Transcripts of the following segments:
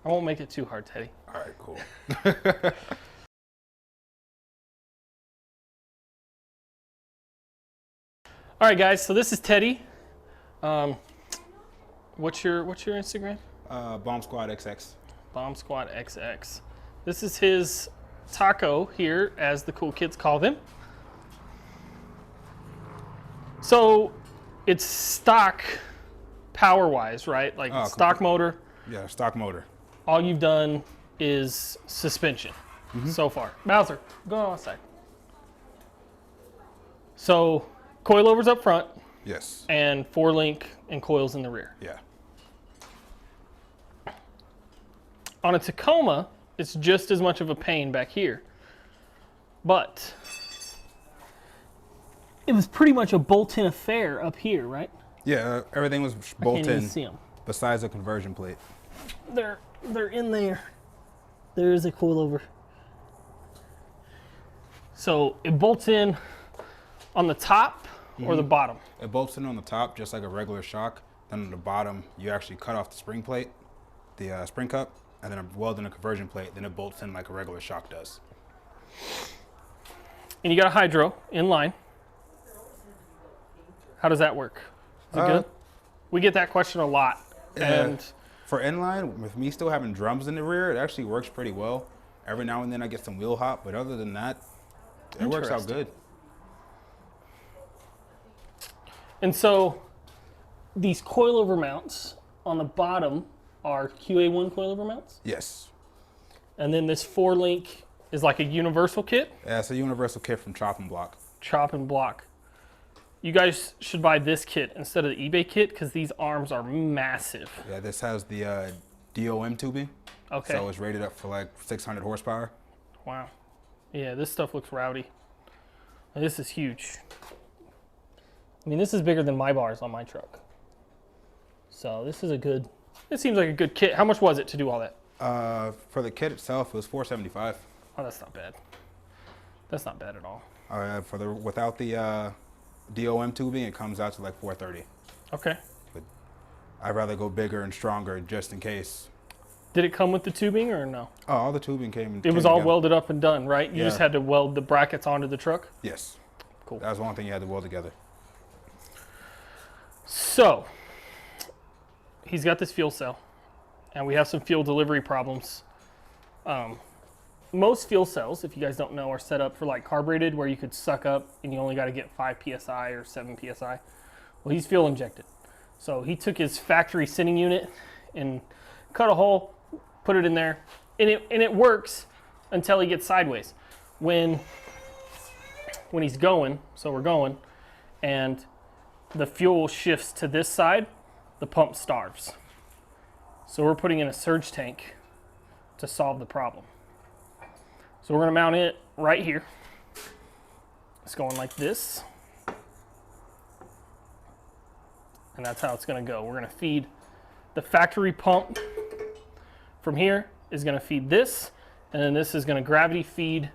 I won't make it too hard, Teddy. All right, cool. All right, guys. So this is Teddy. What's your Instagram? Bomb Squad XX. Bomb Squad XX. This is his taco here, as the cool kids call them. So it's stock power-wise, right? Like stock motor. Yeah, stock motor. All you've done is suspension so far. Bowser, go outside. So coilovers up front. Yes. And 4-link and coils in the rear. Yeah. On a Tacoma, it's just as much of a pain back here. But it was pretty much a bolt-in affair up here, right? Yeah, everything was bolt Can't even in see them. besides the conversion plate. They're in there. There is a coilover. So it bolts in on the top or the bottom? It bolts in on the top just like a regular shock. Then on the bottom, you actually cut off the spring plate, the spring cup, and then weld in a conversion plate. Then it bolts in like a regular shock does. And you got a hydro in line. How does that work? Is it good? We get that question a lot. And for inline, with me still having drums in the rear, it actually works pretty well. Every now and then I get some wheel hop, but other than that, it works out good. And so these coilover mounts on the bottom are QA1 coilover mounts? Yes. And then this 4-link is like a universal kit? Yeah, it's a universal kit from Chop and Block. Chop and Block. You guys should buy this kit instead of the eBay kit because these arms are massive. Yeah, this has the DOM tubing. Okay. So it's rated up for like 600 horsepower. Wow. Yeah, this stuff looks rowdy. This is huge. I mean, this is bigger than my bars on my truck. So this is it seems like a good kit. How much was it to do all that? For the kit itself, it was $475. Oh, that's not bad. That's not bad at all. Without the DOM tubing, it comes out to like $430. Okay. But I'd rather go bigger and stronger just in case. Did it come with the tubing or no? Oh, all the tubing came. It was all welded up and done, right? You just had to weld the brackets onto the truck? Yes. Cool. That was one thing you had to weld together. So, he's got this fuel cell, and we have some fuel delivery problems. Most fuel cells, if you guys don't know, are set up for like carbureted, where you could suck up and you only got to get 5 psi or 7 psi. Well, he's fuel injected. So he took his factory sending unit and cut a hole, put it in there, and it works until he gets sideways. When he's going, so we're going, and the fuel shifts to this side, the pump starves. So we're putting in a surge tank to solve the problem. So we're gonna mount it right here. It's going like this. And that's how it's gonna go. We're gonna feed the factory pump from here is gonna feed this, and then this is gonna gravity feed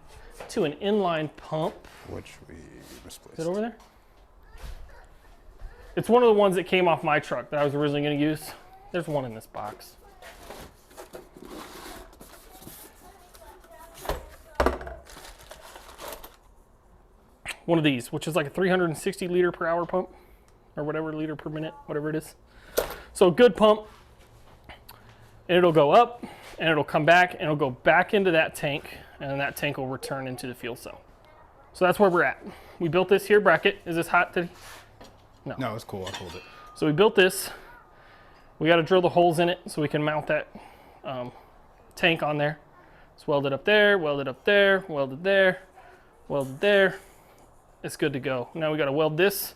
to an inline pump. Which we misplaced. Is it over there? It's one of the ones that came off my truck that I was originally gonna use. There's one in this box. One of these, which is like a 360 liter per hour pump, or whatever, liter per minute, whatever it is. So good pump, and it'll go up, and it'll come back, and it'll go back into that tank, and then that tank will return into the fuel cell. So that's where we're at. We built this here bracket. Is this hot, Teddy? No. No, it's cool. I pulled it. So we built this. We got to drill the holes in it so we can mount that tank on there. It's welded up there, welded up there, welded there, welded there. It's good to go. Now we got to weld this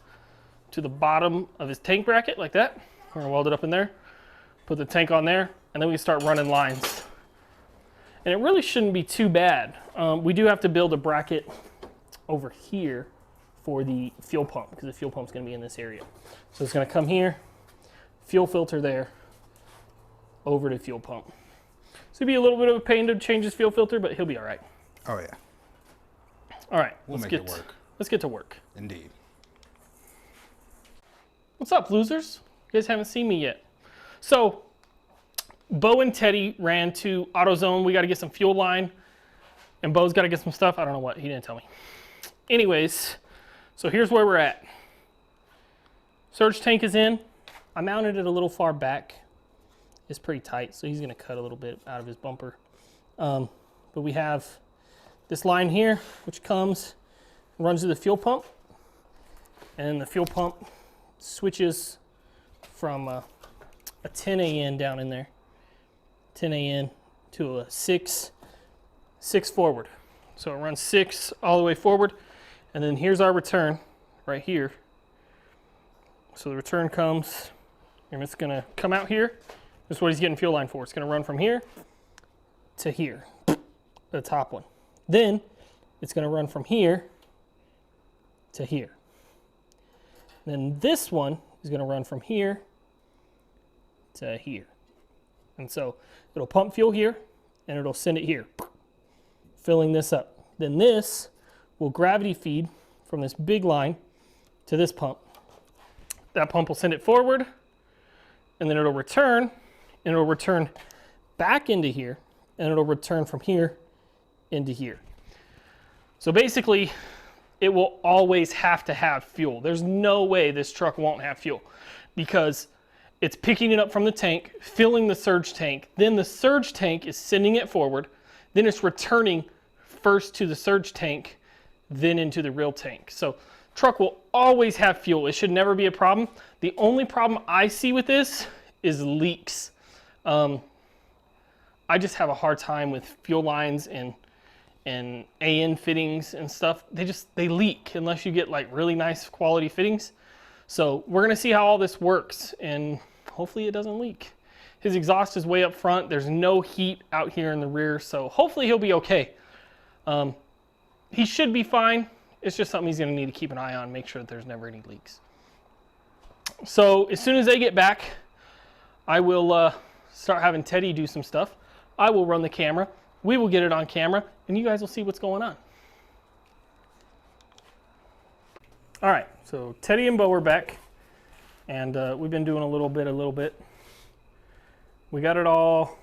to the bottom of his tank bracket like that. We're gonna weld it up in there, put the tank on there, and then we start running lines. And it really shouldn't be too bad. We do have to build a bracket over here for the fuel pump, because the fuel pump's gonna be in this area. So it's gonna come here, fuel filter there, over to fuel pump. So it'd be a little bit of a pain to change his fuel filter, but he'll be all right. Oh yeah. All right, We'll make it work. Let's get to work. Indeed. What's up, losers? You guys haven't seen me yet. So Bo and Teddy ran to AutoZone. We got to get some fuel line, and Bo's got to get some stuff. I don't know what. He didn't tell me. Anyways, so here's where we're at. Surge tank is in. I mounted it a little far back. It's pretty tight, so he's going to cut a little bit out of his bumper. But we have this line here, which runs to the fuel pump, and then the fuel pump switches from a 10 AN down in there, 10 AN to a 6 forward. So it runs 6 all the way forward, and then here's our return right here. So the return comes, and it's going to come out here. This is what he's getting fuel line for. It's going to run from here to here, the top one. Then it's going to run from here to here. Then this one is going to run from here to here. And so it'll pump fuel here, and it'll send it here, filling this up. Then this will gravity feed from this big line to this pump. That pump will send it forward, and then it'll return, and it'll return back into here, and it'll return from here into here. So basically, it will always have to have fuel. There's no way this truck won't have fuel, because it's picking it up from the tank, filling the surge tank, then the surge tank is sending it forward, then it's returning first to the surge tank, then into the real tank. So truck will always have fuel. It should never be a problem. The only problem I see with this is leaks. I just have a hard time with fuel lines and AN fittings and stuff. They leak unless you get like really nice quality fittings. So we're gonna see how all this works, and hopefully it doesn't leak. His exhaust is way up front. There's no heat out here in the rear, so hopefully he'll be okay. He should be fine. It's just something he's gonna need to keep an eye on, make sure that there's never any leaks. So as soon as they get back, I will start having Teddy do some stuff. I will run the camera. We will get it on camera, and you guys will see what's going on. All right, so Teddy and Bo are back, and we've been doing a little bit. We got it all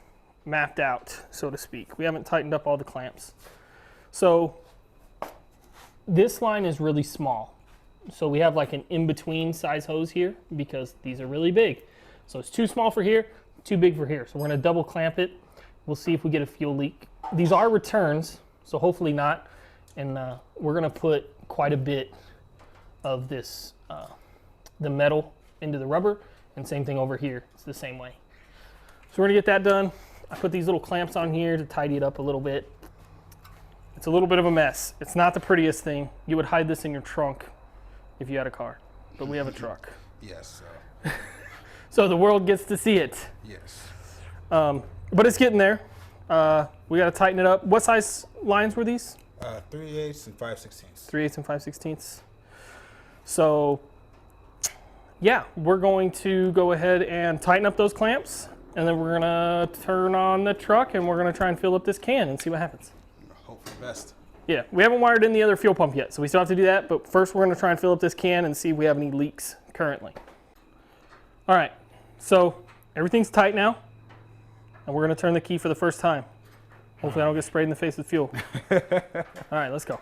mapped out, so to speak. We haven't tightened up all the clamps. So this line is really small. So we have like an in-between size hose here because these are really big. So it's too small for here, too big for here. So we're gonna double clamp it. We'll see if we get a fuel leak. These are returns, so hopefully not. And we're gonna put quite a bit of this, the metal into the rubber, and same thing over here. It's the same way. So we're gonna get that done. I put these little clamps on here to tidy it up a little bit. It's a little bit of a mess. It's not the prettiest thing. You would hide this in your trunk if you had a car, but we have a truck. Yes. So the world gets to see it. Yes. But it's getting there. We got to tighten it up. What size lines were these? 3/8 and 5/16. 3/8 and 5/16. So yeah, we're going to go ahead and tighten up those clamps, and then we're gonna turn on the truck, and we're gonna try and fill up this can and see what happens. Hope for the best. Yeah, we haven't wired in the other fuel pump yet, so we still have to do that, but first we're gonna try and fill up this can and see if we have any leaks currently. All right, so everything's tight now, and we're gonna turn the key for the first time. Hopefully I don't get sprayed in the face with fuel. All right, let's go.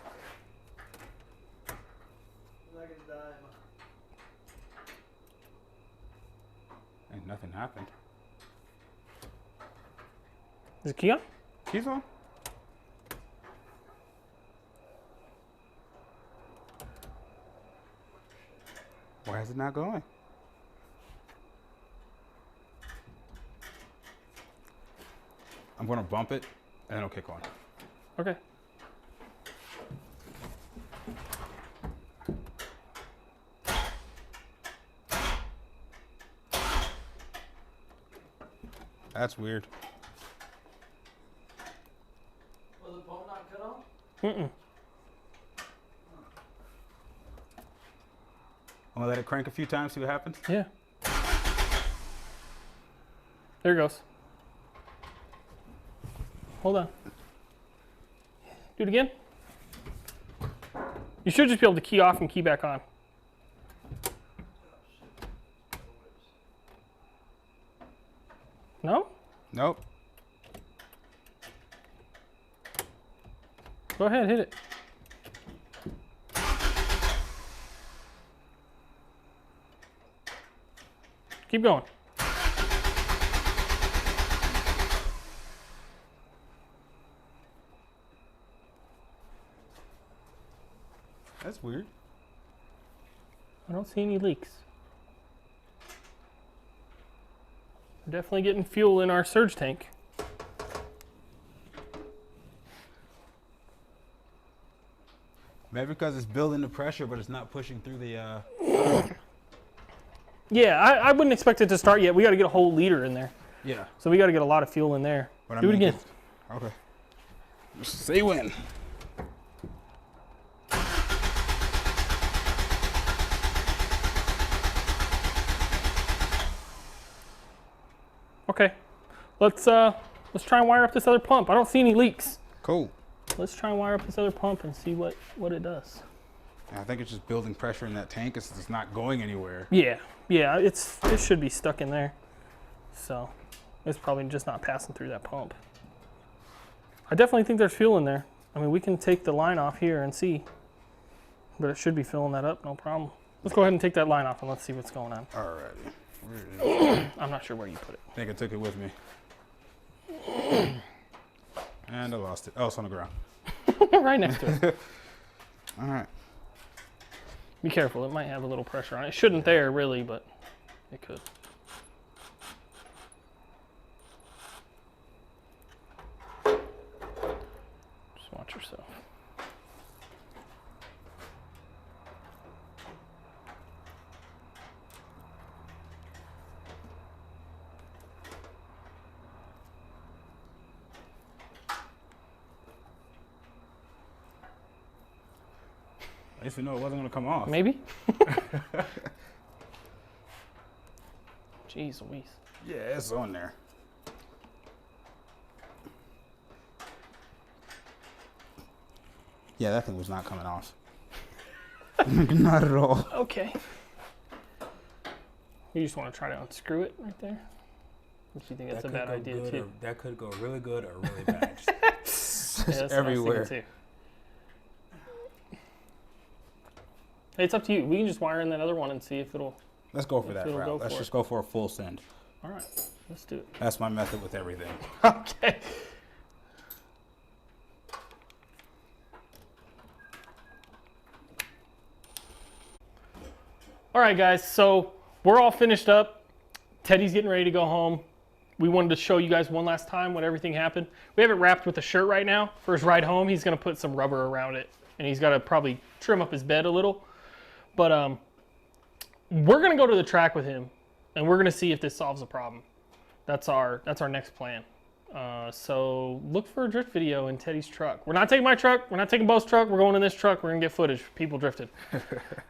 Ain't nothing happened. Is the key on? Key's on. Why is it not going? I'm gonna bump it and it'll kick on. Okay. That's weird. Was the pump not cut off? Mm-mm. I'm gonna let it crank a few times, see what happens. Yeah. There it goes. Hold on. Do it again. You should just be able to key off and key back on. No? No, Nope. Go ahead, hit it. Keep going. That's weird. I don't see any leaks. We're definitely getting fuel in our surge tank. Maybe because it's building the pressure, but it's not pushing through the. Yeah, I wouldn't expect it to start yet. We got to get a whole liter in there. Yeah. So we got to get a lot of fuel in there. But Do it again. Okay. Say when. Okay. Let's try and wire up this other pump. I don't see any leaks. Cool. Let's try and wire up this other pump and see what it does. I think it's just building pressure in that tank. It's not going anywhere. Yeah, it should be stuck in there. So it's probably just not passing through that pump. I definitely think there's fuel in there. I mean, we can take the line off here and see, but it should be filling that up, no problem. Let's go ahead and take that line off and let's see what's going on. Alrighty. I'm not sure where you put it. I think I took it with me. And I lost it. Oh, it's on the ground. Right next to it. All right. Be careful, it might have a little pressure on it. It shouldn't there, really, but it could. Just watch yourself. At least we know it wasn't going to come off. Maybe? Jeez Louise. Yeah, it's on there. Yeah, that thing was not coming off. Not at all. Okay. You just want to try to unscrew it right there? Or do you think that's a bad idea too? That could go really good or really bad. Yeah, that's what I was everywhere. thinking, too. Hey, it's up to you. We can just wire in that other one and see if it'll... Let's go for that it'll go route. Let's for just it. go for a full send. All right, let's do it. That's my method with everything. Okay. All right, guys, so we're all finished up. Teddy's getting ready to go home. We wanted to show you guys one last time what everything happened. We have it wrapped with a shirt right now. For his ride home, he's going to put some rubber around it, and he's got to probably trim up his bed a little. But we're going to go to the track with him, and we're going to see if this solves the problem. That's our next plan. So look for a drift video in Teddy's truck. We're not taking my truck. We're not taking Bo's truck. We're going in this truck. We're going to get footage. People drifted.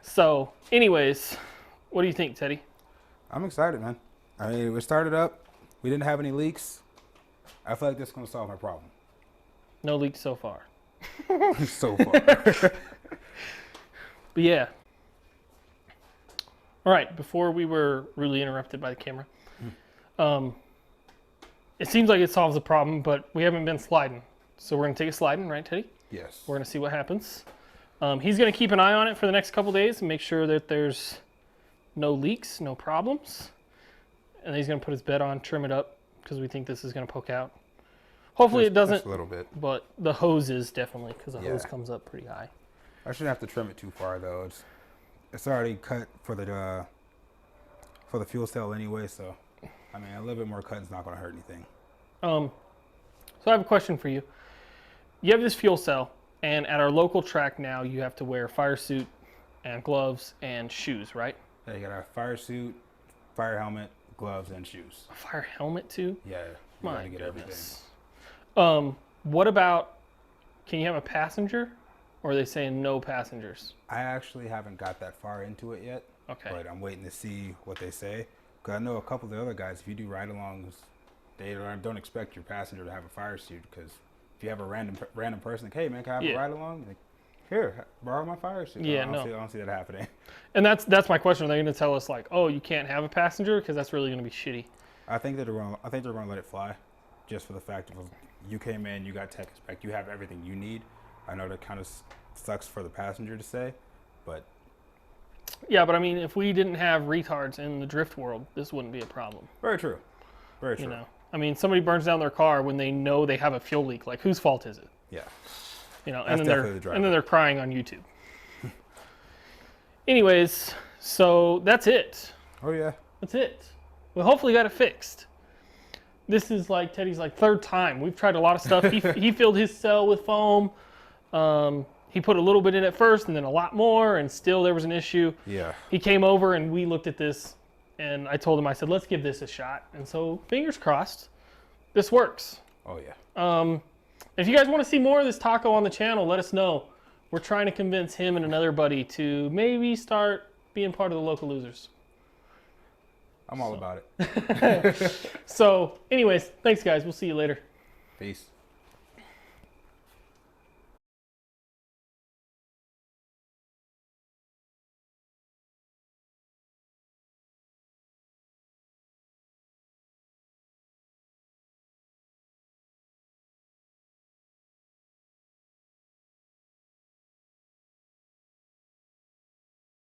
So anyways, what do you think, Teddy? I'm excited, man. I mean, we started up. We didn't have any leaks. I feel like this is going to solve my problem. No leaks so far. So far. But yeah. All right, before we were rudely interrupted by the camera. It seems like it solves the problem, but we haven't been sliding. So we're going to take a sliding, right, Teddy? Yes. We're going to see what happens. He's going to keep an eye on it for the next couple days and make sure that there's no leaks, no problems. And then he's going to put his bed on, trim it up, because we think this is going to poke out. Hopefully it doesn't, Just a little bit. but the hose is definitely, because the Yeah. hose comes up pretty high. I shouldn't have to trim it too far though. It's already cut for the fuel cell anyway, so I mean a little bit more cutting's not going to hurt anything. So I have a question for you. You have this fuel cell, and at our local track now, you have to wear a fire suit and gloves and shoes, right? Yeah, you got a fire suit, fire helmet, gloves, and shoes. A fire helmet too? Yeah, you My gotta get everything. goodness. What about, can you have a passenger, or are they saying no passengers? I actually haven't got that far into it yet. Okay. But I'm waiting to see what they say. Because I know a couple of the other guys, if you do ride-alongs, they don't expect your passenger to have a fire suit. Because if you have a random person, like, hey man, can I have a ride-along? Like, here, borrow my fire suit. Yeah, I don't see that happening. And that's my question. Are they going to tell us like, oh, you can't have a passenger? Because that's really going to be shitty. I think they're going to let it fly. just for the fact of you came in, you got tech inspect, you have everything you need. I know that kind of sucks for the passenger to say, but Yeah, but I mean, if we didn't have retards in the drift world, this wouldn't be a problem. very true. Very true. You know, I mean, somebody burns down their car when they know they have a fuel leak. Like, whose fault is it? Yeah. You know, That's and definitely the driver. then they're crying on YouTube. Anyways, so that's it. Oh yeah. That's it. We hopefully got it fixed. This is like Teddy's like third time. We've tried a lot of stuff. He filled his cell with foam. He put a little bit in at first and then a lot more, and still there was an issue. Yeah. He came over and we looked at this, and I told him, I said, let's give this a shot. And so fingers crossed, this works. Oh yeah. If you guys want to see more of this taco on the channel, let us know. We're trying to convince him and another buddy to maybe start being part of the local losers. I'm all about it. So anyways, thanks guys. We'll see you later. Peace.